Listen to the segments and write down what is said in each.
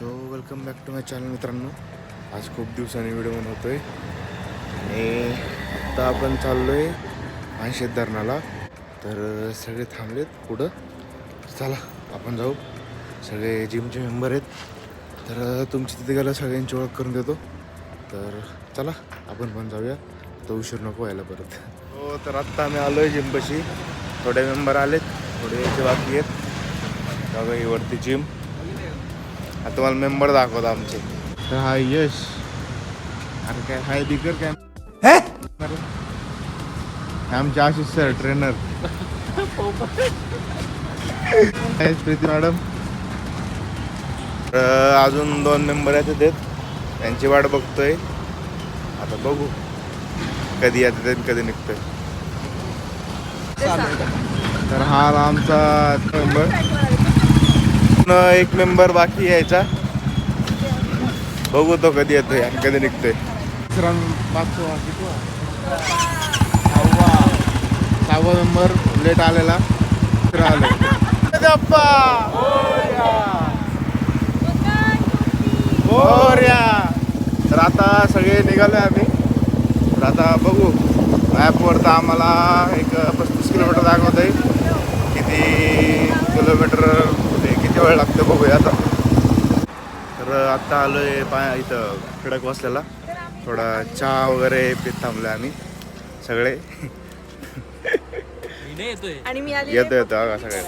So welcome back to my channel मित्रांनो. आज खूप दिवसांनी व्हिडिओ बनवतोय आणि आत्ता आपण चाललो आहे माळशेज धरणाला. तर सगळे थांबलेत पुढं, चला आपण जाऊ. सगळे जिमचे मेंबर आहेत, तर तुमची तिथे गेला सगळ्यांची ओळख करून देतो. तर चला आपण पण जाऊया, तो उशीर नको व्हायला परत. हो, तर आत्ता आम्ही आलो आहे जिमपाशी. थोडे मेंबर आलेत, थोडे यायचे बाकी आहेत. बघा ही वरती जिम. आता तुम्हाला मेंबर दाखवतो आमचे. तर हा यश, अरे काय हाय दिकर काय आमचे Ashish sir trainer. Preeti madam. अजून 2 मेंबर आहेत, त्यांची वाट बघतोय. आता बघू कधी येतात आणि कधी निघतोय. तर हा आमचा मेंबर. एक मेंबर बाकी यायचा, बघू तो कधी येतोय आणि कधी निघतोय. 6वा मेंबर लेट आलेला. तर आता सगळे निघालो आम्ही. तर आता बघू ॲपवर, तर आम्हाला एक 35 किलोमीटर दाखवत आहे. किती किलोमीटर होते, किती वेळ लागतो बघूया आता. तर आत्ता आलो आहे इथं खडक वाचलेला. थोडा चहा वगैरे पीत थांबलो आम्ही सगळे. येतो येतो बघा सगळे.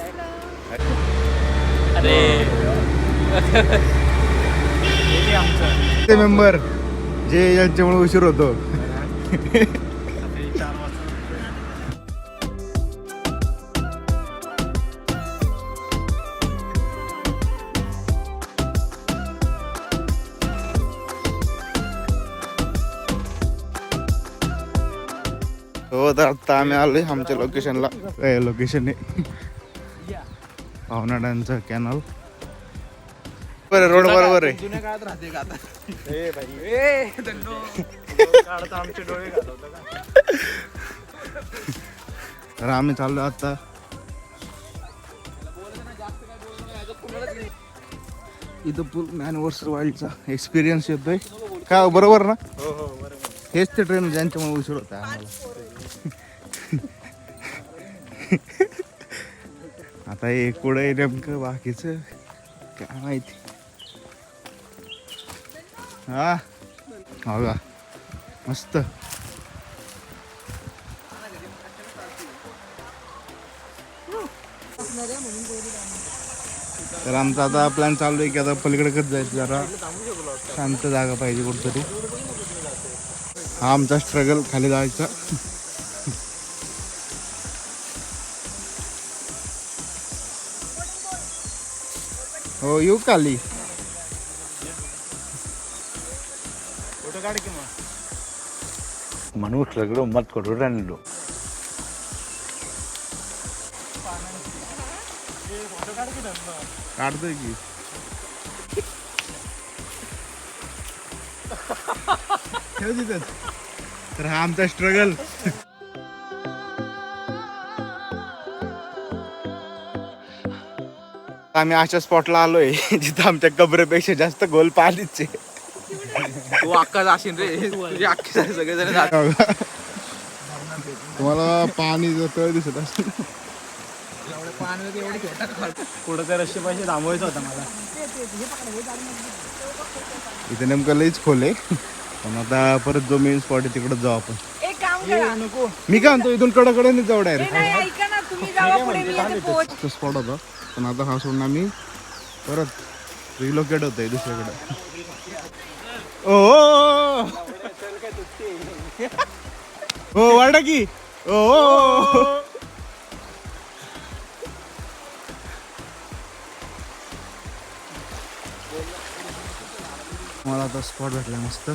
ते मेंबर जे यांच्यामुळे उशीर होतो. हो, तर आत्ता आम्ही आलोय आमच्या लोकेशनला. लोकेशन आहे पावनाड्यांचा कॅनल. बरं, रोड बरोबर आहे. जुन्या काळात राहते का आता? आमचे डोळे घालवतो का? तर आम्ही चाललो आता. इथं फुल मॅनवर्स वाईल्डचा एक्सपिरियन्स येतोय का? बरोबर ना? हो हो बरोबर. हेच ते ट्रेन ज्यांच्यामुळे उशीर होता आम्हाला. आता हे कुठे नेमकं बाकीचं काय माहिती. हा हो का, मस्त. तर आमचा आता प्लॅन चालू आहे की आता पलीकडे कसं जायचं, जरा शांत जागा पाहिजे कुठतरी. हा आमचा स्ट्रगल खाली जायचा. हो, येऊ खाली. फोटो काढ की मग. म्हणून सगळं मत करून राहिलो. काढतोय की. ठेव तिथंच. तर हा आमचा स्ट्रगल. आम्ही अशा स्पॉटला आलोय जिथं आमच्या कबरेपेक्षा जास्त गोल पाणीच आहे. तू अक्का जाशील रे, तुझे अख्खे सगळेजण जात. तुम्हाला पाणी तळ दिसत असेल. पुढं तर रस्ते पैसे थांबवायचा होता मला. इथे नेमकं लईच खोल आहे, पण आता परत जो मेन स्पॉट आहे तिकडे जाऊ आपण. एक काम करा. नको, मी काय म्हणतो, इथून कडाकडे जाऊ डायरेक्ट. नाही, ऐका ना, तुम्ही जावा पुढे, मी येते पोहोच. स्पॉट होता, पण आता हा सोडून आम्ही परत रिलोकेट होतोय दुसरीकडे. ओ हो वाटा की. ओ मला आता स्पॉट भेटला मस्त.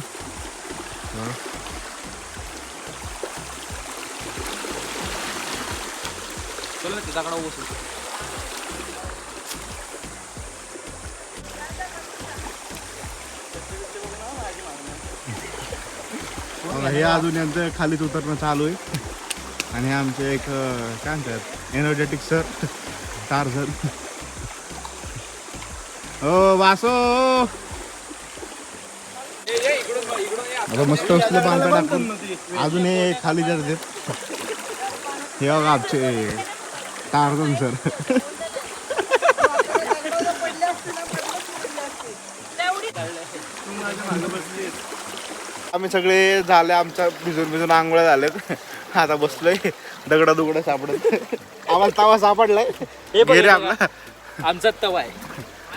चला तिच्याकडे बसू. हे अजून यांचं खालीच उतरणं चालू आहे. आणि हे आमचे एक काय म्हणतात एनर्जेटिक सर टार्झन. हो वासो आता मस्त असले पांढरा टाकून अजून हे खाली जातात हे बघा आमचे टार्झन सर आम्ही सगळे झाले आमच्या भिजून आंघोळ्या झाल्यात आता बसलोय दगडा दुगडा सापडत आम्हाला तवा सापडलाय घे आपला आमचा तवा आहे.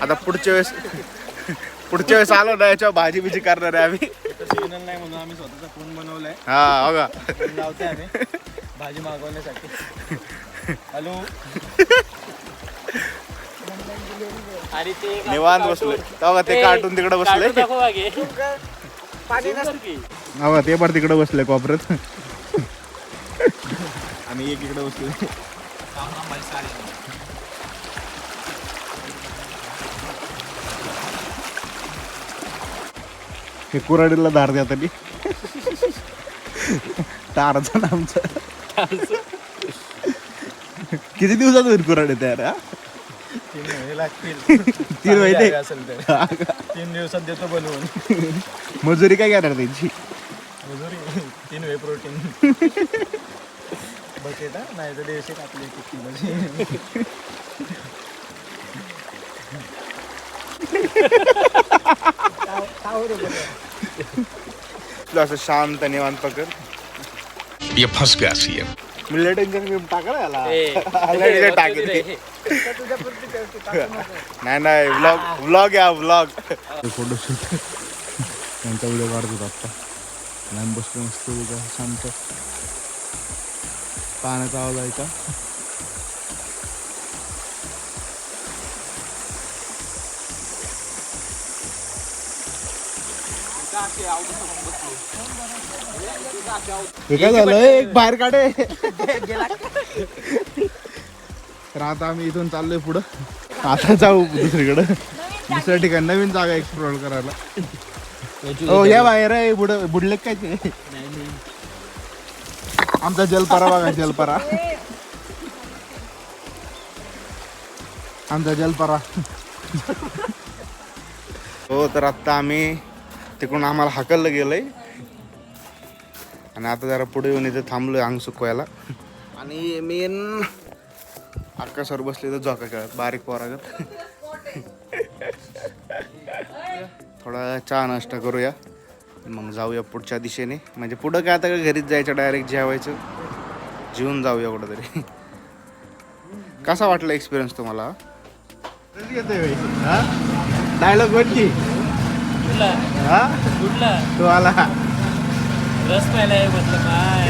आता पुढच्या वेळेस आलो ना याच्यावर भाजी बिजी करणार आहे आम्ही सिग्नल नाही म्हणून आम्ही स्वतःचा फोन बनवलाय. हा बघा लावते आम्ही भाजी मागवण्यासाठी. हॅलो. आणि ते निवांत बसलोय तेव्हा ते कार्टून तिकडे बसले हा ते पण तिकडे बसले कॉपऱ्यात आणि एक इकडे बसले हे कुऱ्हाडीला धार द्या तरी टारचा आमचा किती दिवसात होईल कुऱ्हाडी तयार हा 3 महिने लागतील. 3 महिने असेल तर 3 दिवसात देतो बनवून. मजुरी काय करणार त्यांची मजुरी 3 वे प्रोटीन बकेट नाही तर 150 कापले किती असं शांत निवांत पकड ये फंस गया सीएम. मिलेट इंजन टाका ना याला टाकेल नाही व्लॉग या व्लॉग फोटोशूट त्यांचा व्हिडिओ काढतो आता लहान बसलो मस्त शांत पाण्याचा आवाज ऐका हे काय झालं एक बाहेर काढे तर आता आम्ही इथून चाललोय पुढं आता जाऊ दुसरीकडं दुसऱ्या ठिकाणी नवीन जागा एक्सप्लोर करायला हो या बाहेर आहे पुढं बुडले काय ते आमचा जलपरा बघा जलपरा आमचा जलपरा हो तर आता आम्ही तिकडून आम्हाला हाकललं गेलंय आणि आता जरा पुढे येऊन इथे थांबलोय अंग सुकवायला आणि मेन अक्का सर बसले तर झोका खेळत बारीक पोरागत थोडा चहा नाश्ता करूया मग जाऊया पुढच्या दिशेने म्हणजे पुढं काय आता घरीच जायचं डायरेक्ट जेवायचं जेवून जाऊया कुठंतरी कसा वाटला एक्सपिरियन्स तुम्हाला डायलॉग बोलची कुठला तू आला रस प्यायला म्हटलं काय